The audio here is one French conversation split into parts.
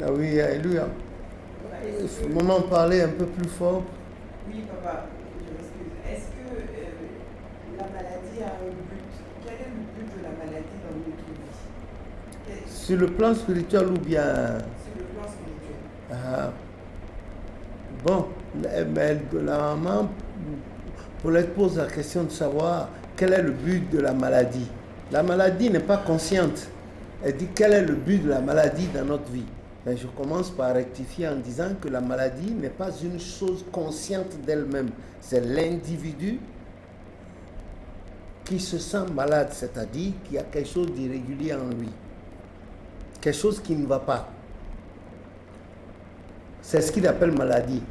Ah oui, alléluia. Voilà, Il faut vraiment parler un peu plus fort. oui, papa, je m'excuse. Est-ce que la maladie a un but? Quel est le but de la maladie dans notre vie? Sur le plan spirituel ou bien... Sur le plan spirituel. Ah, bon, mais la maman, pour elle pose la question de savoir quel est le but de la maladie. La maladie n'est pas consciente. Elle dit quel est le but de la maladie dans notre vie. Ben, je commence par rectifier en disant que la maladie n'est pas une chose consciente d'elle-même. C'est l'individu qui se sent malade, c'est-à-dire qu'il y a quelque chose d'irrégulier en lui. Quelque chose qui ne va pas. C'est ce qu'il appelle maladie.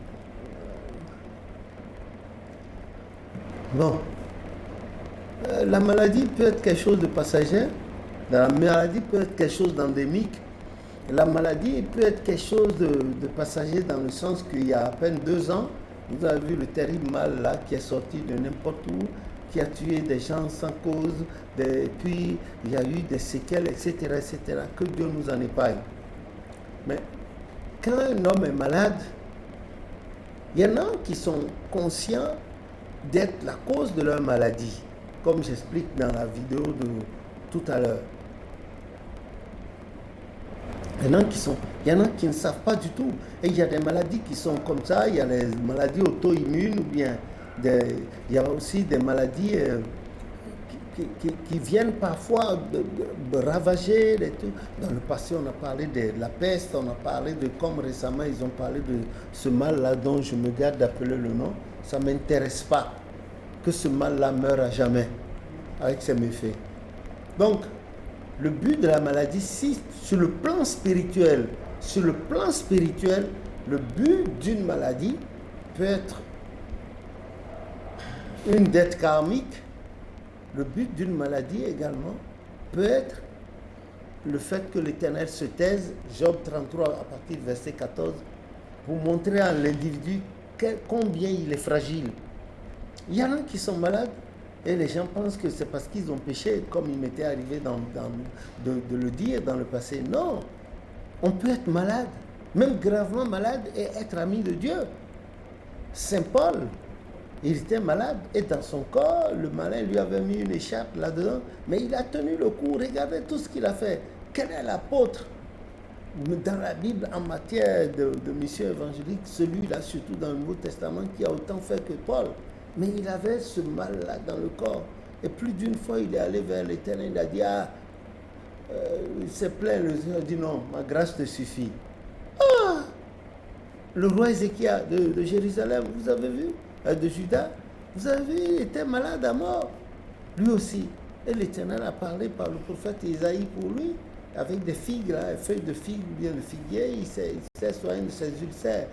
Bon. La maladie peut être quelque chose de passager. La maladie peut être quelque chose d'endémique. La maladie peut être quelque chose de passager dans le sens qu'il y a à peine 2 ans, vous avez vu le terrible mal là qui est sorti de n'importe où, qui a tué des gens sans cause, puis il y a eu des séquelles, etc., etc. Que Dieu nous en épargne. Mais quand un homme est malade, il y en a qui sont conscients d'être la cause de leur maladie, comme j'explique dans la vidéo de tout à l'heure. Il y en a qui ne savent pas du tout. Et il y a des maladies qui sont comme ça, il y a les maladies auto-immunes ou bien il y a aussi des maladies qui viennent parfois de ravager les trucs. Dans le passé, on a parlé de la peste, on a parlé de, comme récemment, ils ont parlé de ce mal-là dont je me garde d'appeler le nom. Ça ne m'intéresse pas que ce mal-là meure à jamais avec ses méfaits. Donc, le but de la maladie, si sur le plan spirituel, le but d'une maladie peut être une dette karmique. Le but d'une maladie également peut être le fait que l'Éternel se taise, Job 33 à partir du verset 14, pour montrer à l'individu combien il est fragile. Il y en a qui sont malades et les gens pensent que c'est parce qu'ils ont péché, comme il m'était arrivé de le dire dans le passé. Non, on peut être malade, même gravement malade, et être ami de Dieu. Saint Paul, il était malade et dans son corps, le malin lui avait mis une écharpe là-dedans, mais il a tenu le coup. Regardez tout ce qu'il a fait. Quel est l'apôtre dans la Bible en matière de mission évangélique, celui-là, surtout dans le Nouveau Testament, qui a autant fait que Paul? Mais il avait ce mal-là dans le corps. Et plus d'une fois, il est allé vers l'Éternel, il a dit, il s'est plaint, le Seigneur a dit, non, ma grâce te suffit. Ah, le roi Ézéchias de Jérusalem, vous avez vu, de Juda, vous avez vu, il était malade à mort, lui aussi. Et l'Éternel a parlé par le prophète Isaïe pour lui, avec des figues, là, feuilles de figues ou bien de figuier, il s'est soigné de ses ulcères.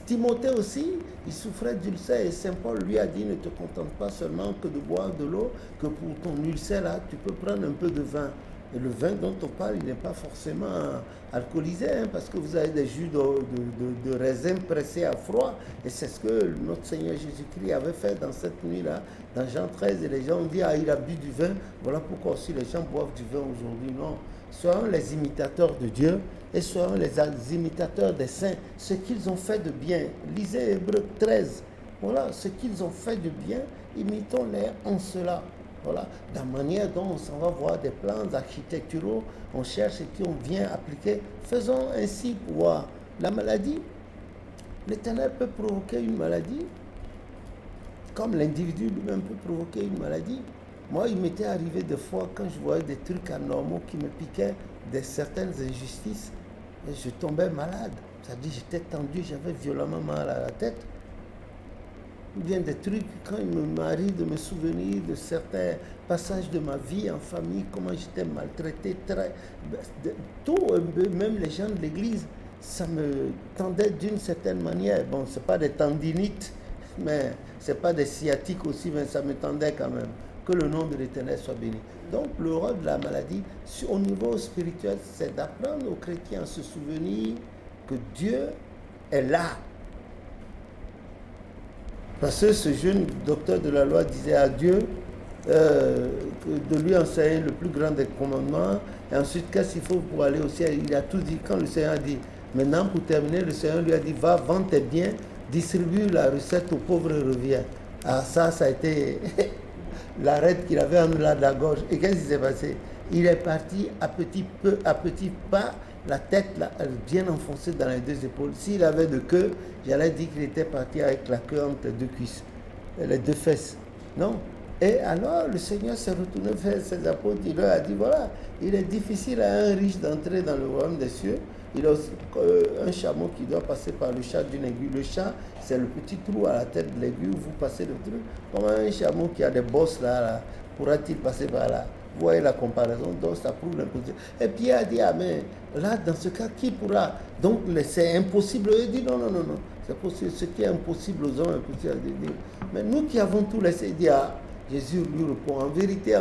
Timothée aussi, il souffrait d'ulcères et Saint Paul lui a dit, ne te contente pas seulement que de boire de l'eau, que pour ton ulcère là, tu peux prendre un peu de vin. Et le vin dont on parle, il n'est pas forcément alcoolisé, hein, parce que vous avez des jus de raisin pressés à froid. Et c'est ce que notre Seigneur Jésus-Christ avait fait dans cette nuit-là, dans Jean 13. Et les gens ont dit, ah, il a bu du vin. Voilà pourquoi aussi les gens boivent du vin aujourd'hui. Non. Soyons les imitateurs de Dieu et soyons les imitateurs des saints. Ce qu'ils ont fait de bien. Lisez Hébreux 13. Voilà, ce qu'ils ont fait de bien, imitons-les en cela. Voilà, la manière dont on s'en va voir des plans architecturaux, on cherche et puis on vient appliquer. Faisons ainsi pour voir la maladie. L'Éternel peut provoquer une maladie, comme l'individu lui-même peut provoquer une maladie. Moi, il m'était arrivé des fois, quand je voyais des trucs anormaux qui me piquaient, de certaines injustices, et je tombais malade. C'est-à-dire, j'étais tendu, j'avais violemment mal à la tête. Ou bien des trucs, quand il m'arrive de me souvenir de certains passages de ma vie en famille, comment j'étais maltraité, tout, même les gens de l'église, ça me tendait d'une certaine manière. Bon, ce n'est pas des tendinites, mais ce n'est pas des sciatiques aussi, mais ça me tendait quand même. Que le nom de l'Éternel soit béni. Donc, le rôle de la maladie, au niveau spirituel, c'est d'apprendre aux chrétiens à se souvenir que Dieu est là. Parce que ce jeune docteur de la loi disait à Dieu, de lui enseigner le plus grand des commandements. Et ensuite, qu'est-ce qu'il faut pour aller au ciel? Il a tout dit. Quand le Seigneur a dit, maintenant pour terminer, le Seigneur lui a dit, va, vends tes biens, distribue la recette aux pauvres et reviens. Ah, ça a été l'arête qu'il avait en delà de la gorge. Et qu'est-ce qui s'est passé? Il est parti à petit pas, la tête là, bien enfoncée dans les deux épaules. S'il avait de queue, j'allais dire qu'il était parti avec la queue entre les deux cuisses, les deux fesses. Non? Et alors le Seigneur s'est retourné vers ses apôtres, il leur a dit, voilà, il est difficile à un riche d'entrer dans le royaume des cieux. Il a aussi un chameau qui doit passer par le chat d'une aiguille. Le chat, c'est le petit trou à la tête de l'aiguille où vous passez le truc. Comment un chameau qui a des bosses là pourra-t-il passer par là? Vous voyez la comparaison, donc ça prouve l'impossible. Et Pierre a dit, ah mais là, dans ce cas, qui pourra? Donc c'est impossible. Il dit, non, c'est possible. Ce qui est impossible aux hommes est possible à Dieu. Mais nous qui avons tout laissé, il dit, ah, Jésus lui répond, en vérité,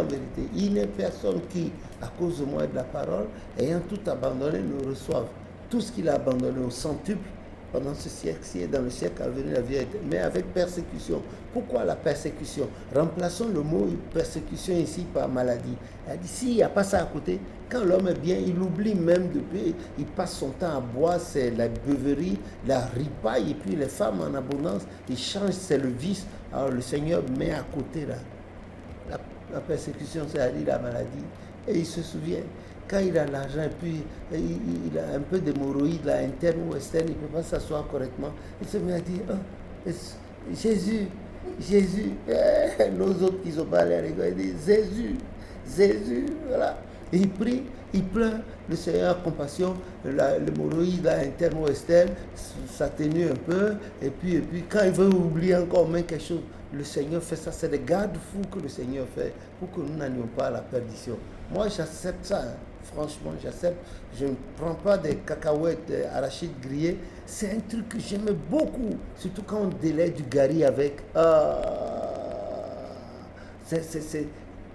il n'est personne qui, à cause de moi et de la parole, ayant tout abandonné, ne reçoive tout ce qu'il a abandonné au centuple pendant ce siècle-ci et dans le siècle à venir, la vie mais avec persécution. Pourquoi la persécution? Remplaçons le mot persécution ici par maladie. Elle dit, s'il n'y a pas ça à côté, quand l'homme est bien, il oublie même depuis, il passe son temps à boire, c'est la beuverie, la ripaille, et puis les femmes en abondance, il change, c'est le vice. Alors le Seigneur met à côté là. La persécution, c'est-à-dire la maladie. Et il se souvient, quand il a l'argent et puis il a un peu d'hémorroïdes là, interne ou externe, il ne peut pas s'asseoir correctement. Il se met à dire, oh, Jésus, nos autres qui ne sont pas allés à l'école, ils disent, Jésus, voilà. Et il prie, il pleure, le Seigneur a compassion, l'hémorroïde là, interne ou externe, s'atténue un peu, et puis quand il veut oublier encore même quelque chose, le Seigneur fait ça. C'est des garde-fous que le Seigneur fait pour que nous n'allions pas à la perdition. Moi, j'accepte ça. Hein. Franchement, j'accepte. Je ne prends pas des cacahuètes, des arachides grillés. C'est un truc que j'aime beaucoup. Surtout quand on délaie du gari avec.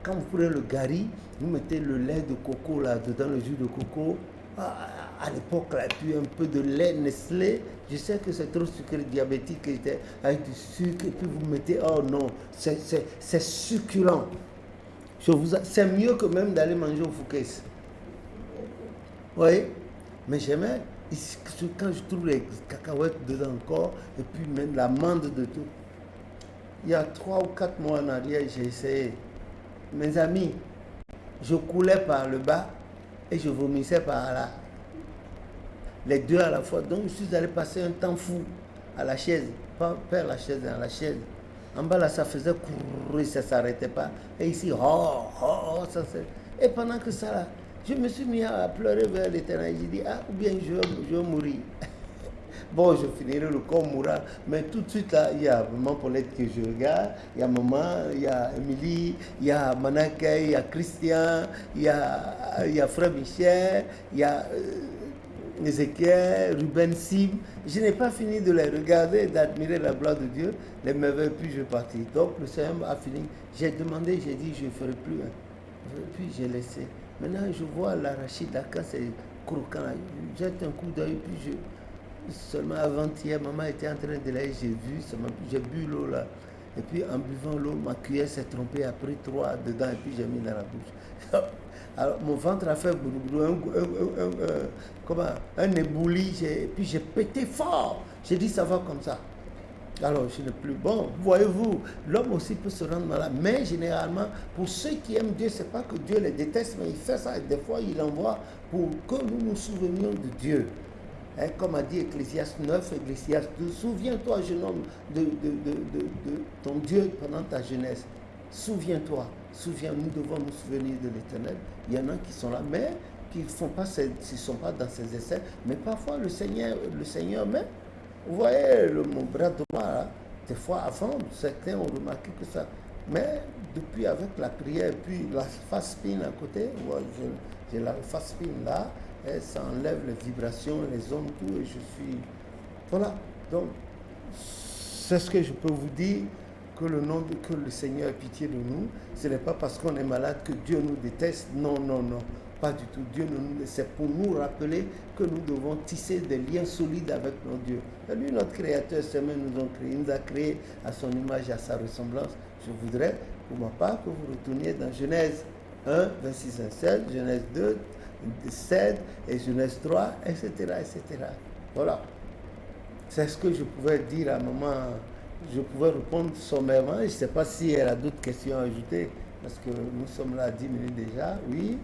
Quand vous prenez le gari, vous mettez le lait de coco là dedans, le jus de coco. À l'époque, là, puis un peu de lait Nestlé. Je sais que c'est trop sucré diabétique avec du sucre. Et puis vous mettez, oh non, c'est succulent. C'est mieux que même d'aller manger au Fouquet's. Vous voyez? Mais j'aimais, quand je trouve les cacahuètes dedans encore, et puis même l'amande de tout. Il y a 3 ou 4 mois en arrière, j'ai essayé. Mes amis, je coulais par le bas et je vomissais par là. Les deux à la fois. Donc je suis allé passer un temps fou à la chaise. Pas faire la chaise, dans la chaise. En bas là, ça faisait courir, ça ne s'arrêtait pas. Et ici, ça c'est. Et pendant que ça là, je me suis mis à pleurer vers l'Éternel. J'ai dit, ou bien je vais mourir. Bon, je finirai le corps mourra. Mais tout de suite, là, il y a maman Paulette que je regarde, il y a maman, il y a Émilie, il y a Manakay, il y a Christian, il y a frère Michel, il y a Ézéchiel, Ruben Sim. Je n'ai pas fini de les regarder, d'admirer la gloire de Dieu, les merveilles, puis je partis. Donc, le Seigneur a fini. J'ai demandé, j'ai dit, je ne ferai plus. Puis j'ai laissé. Maintenant, je vois l'arachide, là, quand c'est croquant, je jette un coup d'œil, puis seulement avant-hier, maman était en train de l'aller, j'ai bu l'eau là. Et puis en buvant l'eau, ma cuillère s'est trompée, a pris 3 dedans et puis j'ai mis dans la bouche. Alors mon ventre a fait un éboulis, puis j'ai pété fort. J'ai dit ça va comme ça. Alors je n'ai plus. Bon, voyez-vous, l'homme aussi peut se rendre malade. Mais généralement, pour ceux qui aiment Dieu, c'est pas que Dieu les déteste, mais il fait ça et des fois il envoie pour que nous nous souvenions de Dieu. Hein, comme a dit Ecclésiaste 9, Ecclésiaste 12, souviens-toi, jeune homme, de ton Dieu pendant ta jeunesse. Souviens-toi, nous devons nous souvenir de l'Éternel. Il y en a qui sont là, mais qui ne sont pas dans ces essais. Mais parfois, le Seigneur même, vous voyez, mon bras droit, là, des fois avant, certains ont remarqué que ça. Mais depuis, avec la prière, et puis la face spin à côté, j'ai la face spin là, et ça enlève les vibrations, les ondes, tout, et je suis... Voilà, donc, c'est ce que je peux vous dire, que le Seigneur ait pitié de nous. Ce n'est pas parce qu'on est malade que Dieu nous déteste, non, pas du tout. Dieu c'est pour nous rappeler que nous devons tisser des liens solides avec notre Dieu. Et lui, notre Créateur, c'est même nous a créé, il nous a créé à son image et à sa ressemblance. Je voudrais pour ma part, que vous retourniez dans Genèse 1, 26 à 7, Genèse 2, 7 et Genèse 3, etc., etc. Voilà. C'est ce que je pouvais dire à maman. Je pouvais répondre sommairement. Je ne sais pas si elle a d'autres questions à ajouter, parce que nous sommes là à 10 minutes déjà. Oui.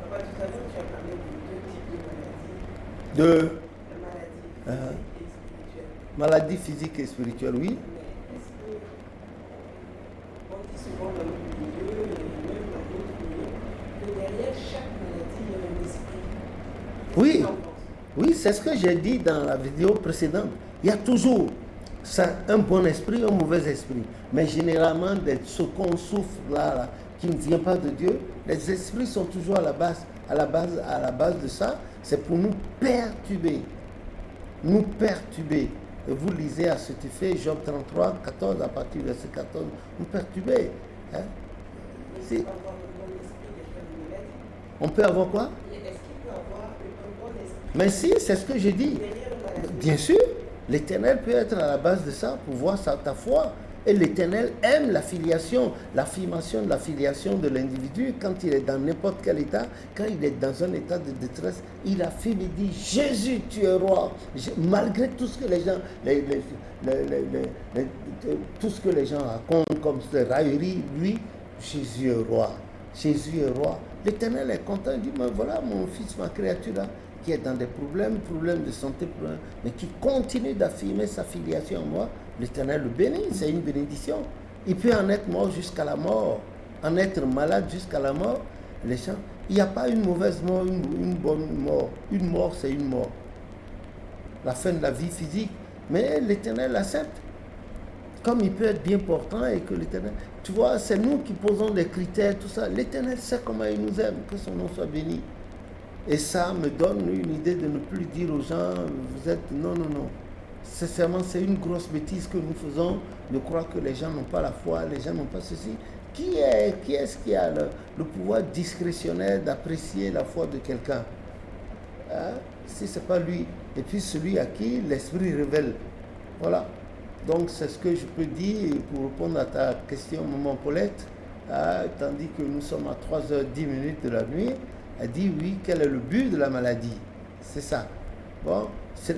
Papa, tout à l'heure, tu as parlé de deux types de maladies. De La maladie physique et spirituelle. maladie physique et spirituelle, oui. Mais est-ce que on dit souvent dans notre milieu et même dans d'autres milieux que derrière chaque maladie, il y a un esprit? Oui. Qu'est-ce que tu en penses? Oui, c'est ce que j'ai dit dans la vidéo précédente. Il y a toujours un bon esprit, un mauvais esprit. Mais généralement, ce qu'on souffre là, qui ne vient pas de Dieu, les esprits sont toujours à la base. À la base de ça, c'est pour nous perturber. Nous perturber. Et vous lisez à cet effet, Job 33, 14, à partir du verset 14, nous perturber. Hein? Est-ce qu'on peut avoir un bon esprit derrière une maladie? On peut avoir quoi? Est-ce qu'il peut avoir un bon esprit Mais si, c'est ce que j'ai dit. derrière une maladie? Bien sûr, l'Éternel peut être à la base de ça pour voir ta foi. Et l'Éternel aime la filiation, l'affirmation de la filiation de l'individu quand il est dans n'importe quel état, quand il est dans un état de détresse, il affirme, il dit, Jésus, tu es roi. Malgré tout ce que les gens, tout ce que les gens racontent comme raillerie, lui, Jésus est roi. Jésus est roi. L'Éternel est content, il dit, mais voilà mon fils, ma créature là, qui est dans des problèmes de santé, mais qui continue d'affirmer sa filiation en moi, l'Éternel le bénit, c'est une bénédiction. Il peut en être mort jusqu'à la mort, en être malade jusqu'à la mort. Les gens, il n'y a pas une mauvaise mort, une bonne mort. Une mort, c'est une mort. La fin de la vie physique, mais l'Éternel l'accepte. Comme il peut être bien portant et que l'Éternel... Tu vois, c'est nous qui posons des critères, tout ça. L'Éternel sait comment il nous aime, que son nom soit béni. Et ça me donne une idée de ne plus dire aux gens, vous êtes... Non, non, non. Sincèrement, c'est une grosse bêtise que nous faisons de croire que les gens n'ont pas la foi, les gens n'ont pas ceci. Qui est-ce qui a le pouvoir discrétionnaire d'apprécier la foi de quelqu'un? Hein? Si ce n'est pas lui. Et puis celui à qui l'Esprit révèle. Voilà. Donc c'est ce que je peux dire pour répondre à ta question, maman Paulette. Tandis que nous sommes à 3h10 de la nuit. Elle dit oui, quel est le but de la maladie? C'est ça. Bon,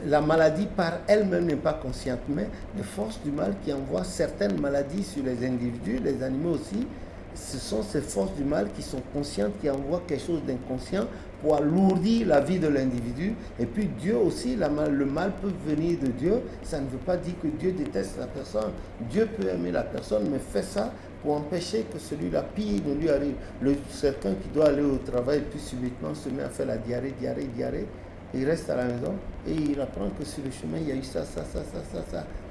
la maladie par elle-même n'est pas consciente, mais les forces du mal qui envoient certaines maladies sur les individus, les animaux aussi, ce sont ces forces du mal qui sont conscientes, qui envoient quelque chose d'inconscient pour alourdir la vie de l'individu. Et puis Dieu aussi, le mal peut venir de Dieu. Ça ne veut pas dire que Dieu déteste la personne. Dieu peut aimer la personne, mais fait ça pour empêcher que celui-là pire ne lui arrive. Quelqu'un qui doit aller au travail, puis subitement se met à faire la diarrhée. Il reste à la maison et il apprend que sur le chemin, il y a eu ça.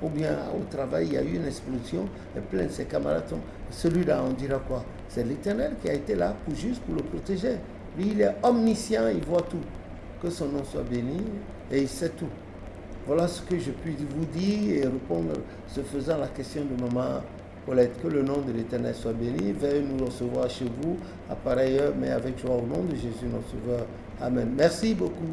Ou bien au travail, il y a eu une explosion et plein de ses camarades sont... Celui-là, on dira quoi? C'est l'Éternel qui a été là juste pour le protéger. Lui, il est omniscient, il voit tout. Que son nom soit béni et il sait tout. Voilà ce que je puis vous dire et répondre, se faisant à la question de maman Paulette. Que le nom de l'Éternel soit béni. Veuillez nous recevoir chez vous à pareille heure, mais avec joie au nom de Jésus, notre Sauveur. Amen. Merci beaucoup.